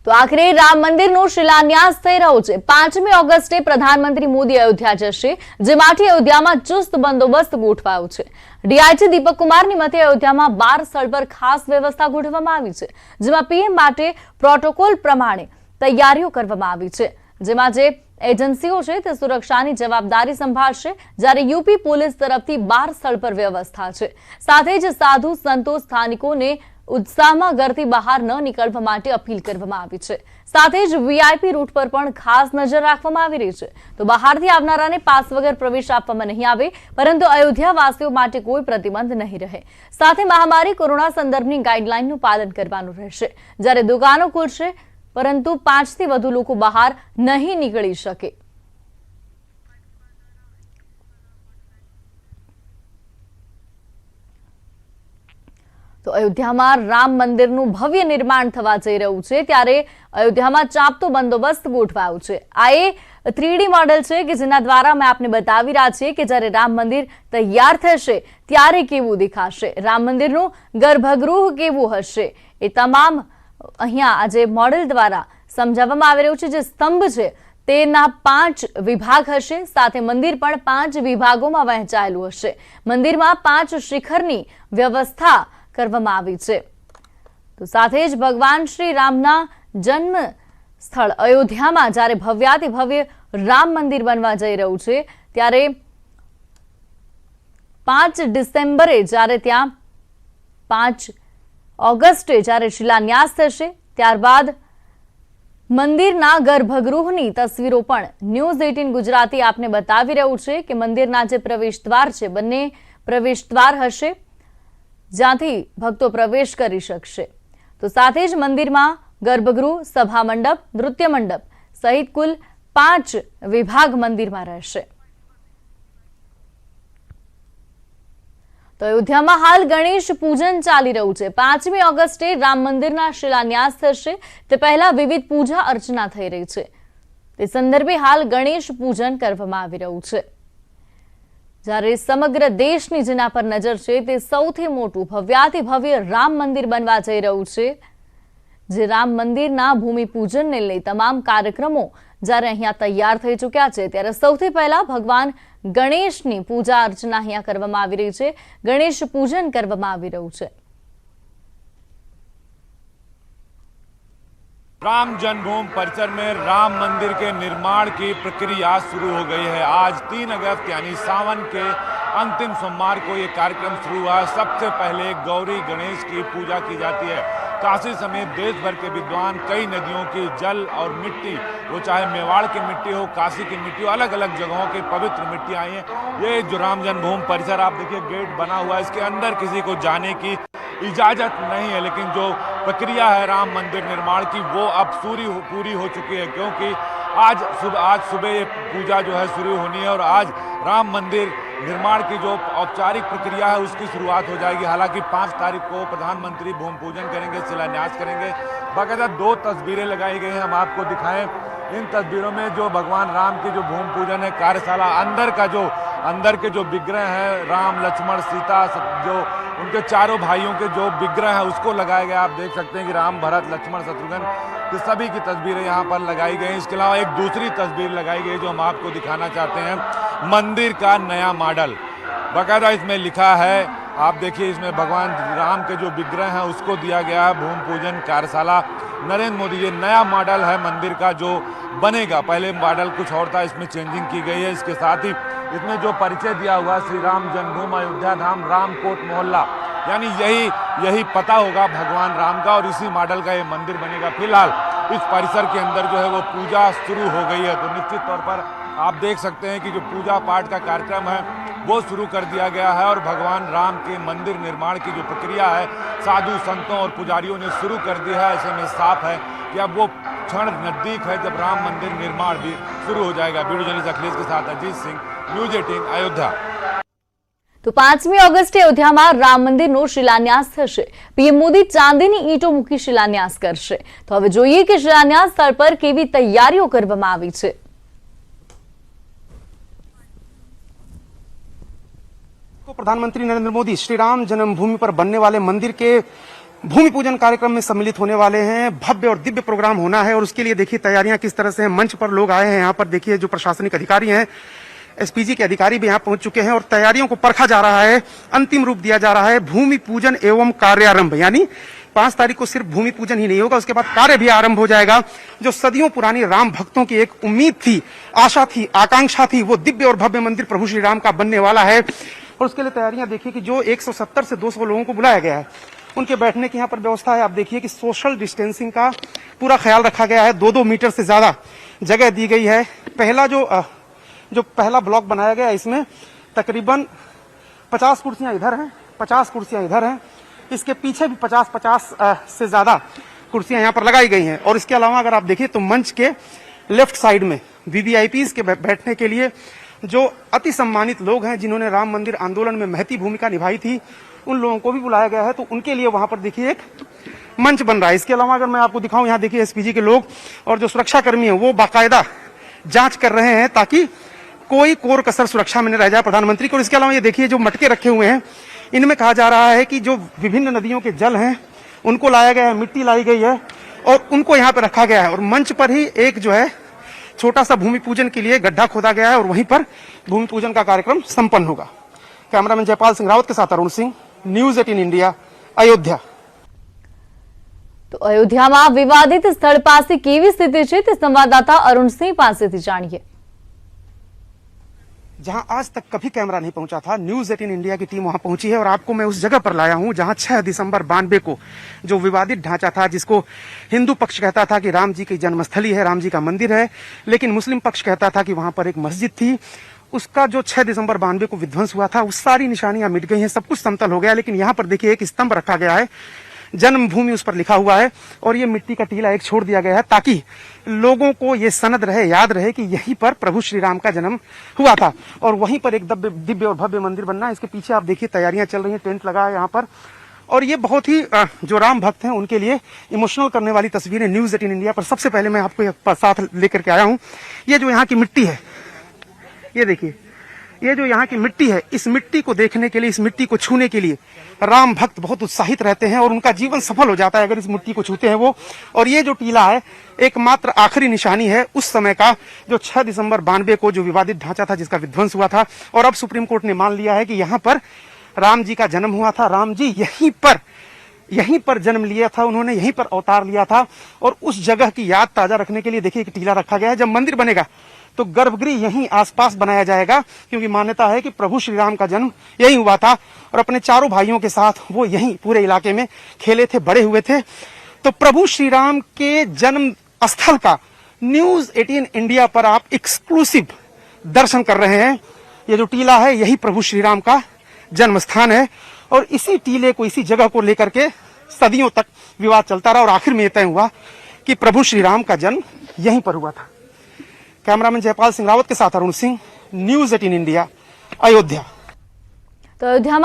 તો આખરે રામ મંદિરનો શિલાન્યાસ થઈ રહ્યો છે। 5મી ઓગસ્ટે પ્રધાનમંત્રી મોદી અયોધ્યા જશે, જે માટે અયોધ્યામાં ચુસ્ત બંદોબસ્ત ગોઠવાયો છે। ડીઆઈજી દીપક કુમારની મતે અયોધ્યામાં 12 સ્થળ પર ખાસ વ્યવસ્થા ગોઠવવામાં આવી છે, જેમાં પીએમ માટે પ્રોટોકોલ પ્રમાણે તૈયારીઓ કરવામાં આવી છે, જેમાં જે એજન્સીઓ છે તે સુરક્ષાની જવાબદારી સંભાળશે, જ્યારે યુપી પોલીસ તરફથી 12 સ્થળ પર વ્યવસ્થા છે। સાથે જ સાધુ સંતો સ્થાનિકોને ઉત્સાહમાં ઘરથી બહાર ન નીકળવા માટે અપીલ કરવામાં આવી છે। સાથે જ વીઆઈપી રૂટ પર પણ ખાસ નજર રાખવામાં આવી રહી છે। તો બહારથી આવનારાને પાસ વગર પ્રવેશ આપવામાં નહીં આવે, પરંતુ અયોધ્યા વાસીઓ માટે કોઈ પ્રતિબંધ નહીં રહે। સાથે મહામારી કોરોના સંદર્ભની ગાઈડલાઈનનું પાલન કરવાનું રહેશે, જ્યારે દુકાનો ખુલશે, પરંતુ 5 થી વધુ લોકો બહાર નહીં નીકળી શકે। તો અયોધ્યામાં રામ મંદિરનું ભવ્ય નિર્માણ થવા જઈ રહ્યું છે, ત્યારે અયોધ્યામાં ચાંપતો બંદોબસ્ત ગોઠવાયો છે। આ એ 3D મોડેલ છે કે જેના દ્વારા અમે આપને બતાવી રહ્યા છીએ કે જ્યારે રામ મંદિર તૈયાર થશે ત્યારે કેવું દેખાશે, રામ મંદિરનું ગર્ભગૃહ કેવું હશે, એ તમામ અહીંયા આજે મોડેલ દ્વારા સમજાવવામાં આવી રહ્યું છે। જે સ્તંભ છે તેના 5 વિભાગ હશે, સાથે મંદિર પણ 5 વિભાગોમાં વહેંચાયેલું હશે। મંદિરમાં 5 શિખરની વ્યવસ્થા કરવામાં આવી છે। તો સાથે જ ભગવાન શ્રી રામના જન્મ સ્થળ અયોધ્યામાં જ્યારે ભવ્યાતિ ભવ્ય રામ મંદિર બનવા જઈ રહ્યું છે, ત્યારે 5 ડિસેમ્બરે જ્યારે ત્યાં 5 ઓગસ્ટે જ્યારે શિલાન્યાસ થશે, ત્યારબાદ મંદિરના ગર્ભગૃહની તસવીરો પણ ન્યૂઝ 18 ગુજરાતી આપને બતાવી રહ્યું છે કે મંદિરના જે પ્રવેશદ્વાર છે, બંને પ્રવેશદ્વાર હશે જ્યાંથી ભક્તો પ્રવેશ કરી શકશે। તો સાથે જ મંદિરમાં ગર્ભગૃહ, સભા મંડપ, નૃત્ય મંડપ સહિત કુલ 5 વિભાગ મંદિરમાં રહેશે। તો અયોધ્યામાં હાલ ગણેશ પૂજન ચાલી રહ્યું છે। 5મી ઓગસ્ટે રામ મંદિરના શિલાન્યાસ થશે, તે પહેલા વિવિધ પૂજા અર્ચના થઈ રહી છે। તે સંદર્ભે હાલ ગણેશ પૂજન કરવામાં આવી રહ્યું છે, જ્યારે સમગ્ર દેશની જેના પર નજર છે તે સૌથી મોટું ભવ્યાતિ ભવ્ય રામ મંદિર બનવા જઈ રહ્યું છે। જે રામ મંદિરના ભૂમિપૂજનને લઈ તમામ કાર્યક્રમો જ્યારે અહીંયા તૈયાર થઈ ચૂક્યા છે, ત્યારે સૌથી પહેલા ભગવાન ગણેશની પૂજા અર્ચના અહીંયા કરવામાં આવી રહી છે, ગણેશ પૂજન કરવામાં આવી રહ્યું છે। राम जन्मभूमि परिसर में राम मंदिर के निर्माण की प्रक्रिया शुरू हो गई है। आज 3 अगस्त यानी सावन के अंतिम सोमवार को ये कार्यक्रम शुरू हुआ। सबसे पहले गौरी गणेश की पूजा की जाती है। काशी समेत देश भर के विद्वान कई नदियों की जल और मिट्टी, वो चाहे मेवाड़ की मिट्टी हो, काशी की मिट्टी हो, अलग अलग जगहों की पवित्र मिट्टी आई है। ये जो राम जन्मभूमि परिसर आप देखिए गेट बना हुआ है, इसके अंदर किसी को जाने की इजाजत नहीं है, लेकिन जो प्रक्रिया है राम मंदिर निर्माण की वो अब पूरी हो चुकी है, क्योंकि आज सुबह ये पूजा जो है शुरू होनी है और आज राम मंदिर निर्माण की जो औपचारिक प्रक्रिया है उसकी शुरुआत हो जाएगी। हालांकि 5 तारीख को प्रधानमंत्री भूमि पूजन करेंगे, शिलान्यास करेंगे। बाकायदा 2 तस्वीरें लगाई गई हैं, हम आपको दिखाएं। इन तस्वीरों में जो भगवान राम की जो भूमि पूजन है, कार्यशाला अंदर के जो विग्रह हैं, राम लक्ष्मण सीता, जो उनके चारों भाइयों के जो विग्रह है उसको लगाया गया। आप देख सकते हैं कि राम, भरत, लक्ष्मण, शत्रुघ्न की सभी की तस्वीरें यहाँ पर लगाई गई। इसके अलावा एक दूसरी तस्वीर लगाई गई जो हम आपको दिखाना चाहते हैं, मंदिर का नया मॉडल। बाकायदा इसमें लिखा है, आप देखिए इसमें भगवान राम के जो विग्रह हैं उसको दिया गया है भूमि पूजन कार्यशाला नरेंद्र मोदी। ये नया मॉडल है मंदिर का जो बनेगा, पहले मॉडल कुछ और था, इसमें चेंजिंग की गई है। इसके साथ ही इसमें जो परिचय दिया हुआ श्री राम जन्मभूमि अयोध्या धाम रामकोट मोहल्ला, यानी यही पता होगा भगवान राम का, और इसी मॉडल का ये मंदिर बनेगा। फिलहाल इस परिसर के अंदर जो है वो पूजा शुरू हो गई है। तो निश्चित तौर पर आप देख सकते हैं कि जो पूजा पाठ का कार्यक्रम है वो शुरू कर दिया गया है, और भगवान राम के मंदिर निर्माण की जो प्रक्रिया है साधु संतों और पुजारियों ने शुरू कर दी है। ऐसे में साफ है कि अब वो क्षण नजदीक है जब राम मंदिर निर्माण भी शुरू हो जाएगा। वीडियो जर्नलिस्ट अखिलेश के साथ अजीत सिंह, न्यूज़ 18 अयोध्या। તો 5મી ઓગસ્ટે અયોધ્યામાં રામ મંદિરનો શિલાન્યાસ થશે। પીએમ મોદી ચાંદીની ઈંટો મૂકી શિલાન્યાસ કરશે। તો હવે જોઈએ કે શિલાન્યાસ સ્થળ પર કેવી તૈયારીઓ કરવામાં આવી છે। प्रधानमंत्री नरेंद्र मोदी श्री राम जन्मभूमि पर बनने वाले मंदिर के भूमि पूजन कार्यक्रम में सम्मिलित होने वाले हैं। भव्य और दिव्य प्रोग्राम होना है और उसके लिए देखिए तैयारियां किस तरह से हैं। मंच पर लोग आए हैं, यहाँ पर देखिए जो प्रशासनिक अधिकारी हैं, एसपीजी के अधिकारी भी यहाँ पहुंच चुके हैं और तैयारियों को परखा जा रहा है, अंतिम रूप दिया जा रहा है। भूमि पूजन एवं कार्यारंभ, यानी 5 तारीख को सिर्फ भूमि पूजन ही नहीं होगा, उसके बाद कार्य भी आरंभ हो जाएगा। जो सदियों पुरानी राम भक्तों की एक उम्मीद थी, आशा थी, आकांक्षा थी, वो दिव्य और भव्य मंदिर प्रभु श्री राम का बनने वाला है। और उसके लिए तैयारियां देखिए कि जो 170 से 200 लोगों को बुलाया गया है, उनके बैठने की यहाँ पर व्यवस्था है। आप देखिए कि सोशल डिस्टेंसिंग का पूरा ख्याल रखा गया है। 2-2 मीटर से ज्यादा जगह दी गई है। पहला जो पहला ब्लॉक बनाया गया है, इसमें तकरीबन 50 कुर्सियां इधर हैं, 50 कुर्सियां इधर हैं। इसके पीछे भी 50 से ज्यादा कुर्सियां यहाँ पर लगाई गई हैं। और इसके अलावा अगर आप देखिए तो मंच के लेफ्ट साइड में वीवीआईपीज के बैठने के लिए जो अति सम्मानित लोग हैं, जिन्होंने राम मंदिर आंदोलन में महती भूमिका निभाई थी, उन लोगों को भी बुलाया गया है। तो उनके लिए वहां पर देखिए एक मंच बन रहा है। इसके अलावा अगर मैं आपको दिखाऊं, यहाँ देखिए एसपीजी के लोग और जो सुरक्षा कर्मी हैं वो बाकायदा जांच कर रहे हैं ताकि कोई कोर कसर सुरक्षा में न रह जाए प्रधानमंत्री को। और इसके अलावा ये देखिए जो मटके रखे हुए हैं, इनमें कहा जा रहा है कि जो विभिन्न नदियों के जल हैं उनको लाया गया है, मिट्टी लाई गई है और उनको यहाँ पे रखा गया है। और मंच पर ही एक जो है छोटा सा भूमि पूजन के लिए गड्ढा खोदा गया है और वहीं पर भूमि पूजन का कार्यक्रम संपन्न होगा। कैमरामैन जयपाल सिंह रावत के साथ अरुण सिंह, न्यूज 18 इंडिया, अयोध्या। તો અયોધ્યામાં વિવાદિત સ્થળ પાસે કેવી સ્થિતિ છે તે સંવાદદાતા અરુણ સિંહ પાસેથી જાણીએ। जहां आज तक कभी कैमरा नहीं पहुंचा था, न्यूज 18 इंडिया की टीम वहां पहुंची है और आपको मैं उस जगह पर लाया हूं जहां 6 दिसंबर 92 को जो विवादित ढांचा था, जिसको हिंदू पक्ष कहता था कि राम जी की जन्मस्थली है, राम जी का मंदिर है, लेकिन मुस्लिम पक्ष कहता था कि वहां पर एक मस्जिद थी, उसका जो 6 दिसंबर 92 को विध्वंस हुआ था, उस सारी निशानियां मिट गई हैं, सब कुछ समतल हो गया। लेकिन यहाँ पर देखिए एक स्तंभ रखा गया है, जन्मभूमि उस पर लिखा हुआ है और ये मिट्टी का टीला एक छोड़ दिया गया है ताकि लोगों को ये सनद रहे, याद रहे कि यहीं पर प्रभु श्री राम का जन्म हुआ था और वहीं पर एक दिव्य और भव्य मंदिर बनना है। इसके पीछे आप देखिए तैयारियां चल रही हैं, टेंट लगा है यहाँ पर। और ये बहुत ही जो राम भक्त हैं उनके लिए इमोशनल करने वाली तस्वीरें न्यूज 18 इंडिया पर सबसे पहले मैं आपको साथ लेकर के आया हूँ। ये जो यहाँ की मिट्टी है, ये देखिए, ये जो यहाँ की मिट्टी है, इस मिट्टी को देखने के लिए, इस मिट्टी को छूने के लिए राम भक्त बहुत उत्साहित रहते हैं और उनका जीवन सफल हो जाता है अगर इस मिट्टी को छूते हैं वो। और ये जो टीला है एकमात्र आखिरी निशानी है उस समय का, जो 6 दिसंबर 92 को जो विवादित ढांचा था, जिसका विध्वंस हुआ था। और अब सुप्रीम कोर्ट ने मान लिया है कि यहाँ पर राम जी का जन्म हुआ था, राम जी यहीं पर जन्म लिया था, उन्होंने यहीं पर अवतार लिया था। और उस जगह की याद ताजा रखने के लिए देखिए एक टीला रखा गया है। जब मंदिर बनेगा तो गर्भगृह यहीं आसपास बनाया जाएगा, क्योंकि मान्यता है कि प्रभु श्री राम का जन्म यहीं हुआ था और अपने चारों भाइयों के साथ वो यहीं पूरे इलाके में खेले थे, बड़े हुए थे। तो प्रभु श्री राम के जन्म स्थल का न्यूज 18 इंडिया पर आप एक्सक्लूसिव दर्शन कर रहे हैं। ये जो टीला है यही प्रभु श्री राम का जन्म स्थान है और इसी टीले को, इसी जगह को लेकर के सदियों तक विवाद चलता रहा और आखिर में यह तय हुआ कि प्रभु श्री राम का जन्म यहीं पर हुआ था। कैमरामैन जयपाल सिंह रावत के साथ अरुण सिंह, न्यूज 18 इंडिया, अयोध्या। તો અયોધ્યામાં